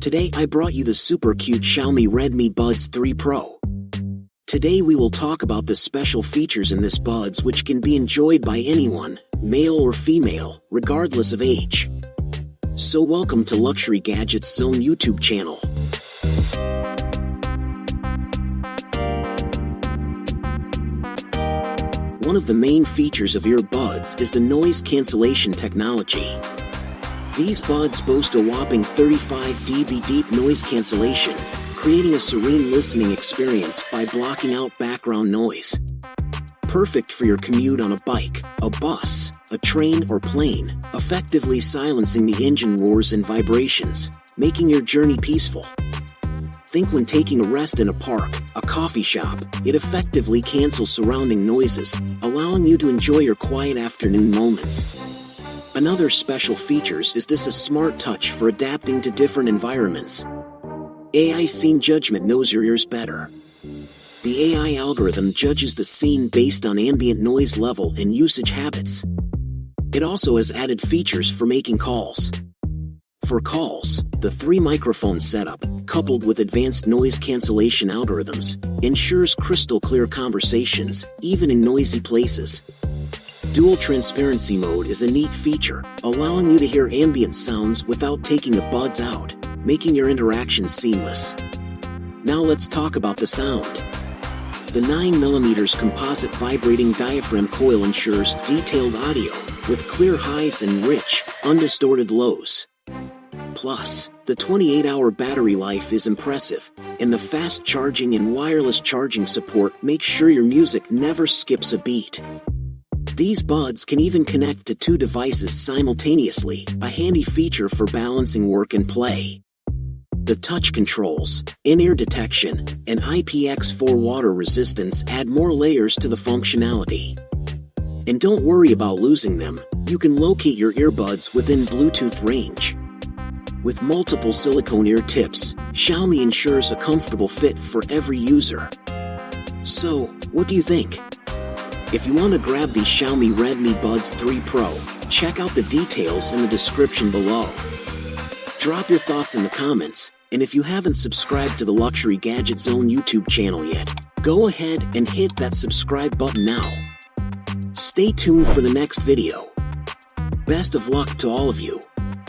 Today I brought you the super cute Xiaomi Redmi Buds 3 Pro. Today we will talk about the special features in this buds which can be enjoyed by anyone, male or female, regardless of age. So welcome to Luxury Gadgets Zone YouTube channel. One of the main features of earbuds is the noise cancellation technology. These buds boast a whopping 35 dB deep noise cancellation, creating a serene listening experience by blocking out background noise. Perfect for your commute on a bike, a bus, a train or plane, effectively silencing the engine roars and vibrations, making your journey peaceful. Think when taking a rest in a park, a coffee shop, it effectively cancels surrounding noises, allowing you to enjoy your quiet afternoon moments. Another special features is this a smart touch for adapting to different environments. AI Scene Judgment knows your ears better. The AI algorithm judges the scene based on ambient noise level and usage habits. It also has added features for making calls. For calls, the 3-microphone setup, coupled with advanced noise cancellation algorithms, ensures crystal clear conversations, even in noisy places. Dual transparency mode is a neat feature, allowing you to hear ambient sounds without taking the buds out, making your interactions seamless. Now let's talk about the sound. The 9mm composite vibrating diaphragm coil ensures detailed audio, with clear highs and rich, undistorted lows. Plus, the 28-hour battery life is impressive, and the fast charging and wireless charging support makes sure your music never skips a beat. These buds can even connect to 2 devices simultaneously, a handy feature for balancing work and play. The touch controls, in-ear detection, and IPX4 water resistance add more layers to the functionality. And don't worry about losing them, you can locate your earbuds within Bluetooth range. With multiple silicone ear tips, Xiaomi ensures a comfortable fit for every user. So, what do you think? If you want to grab these Xiaomi Redmi Buds 3 Pro, check out the details in the description below. Drop your thoughts in the comments, and if you haven't subscribed to the Luxury Gadget Zone YouTube channel yet, go ahead and hit that subscribe button now. Stay tuned for the next video. Best of luck to all of you.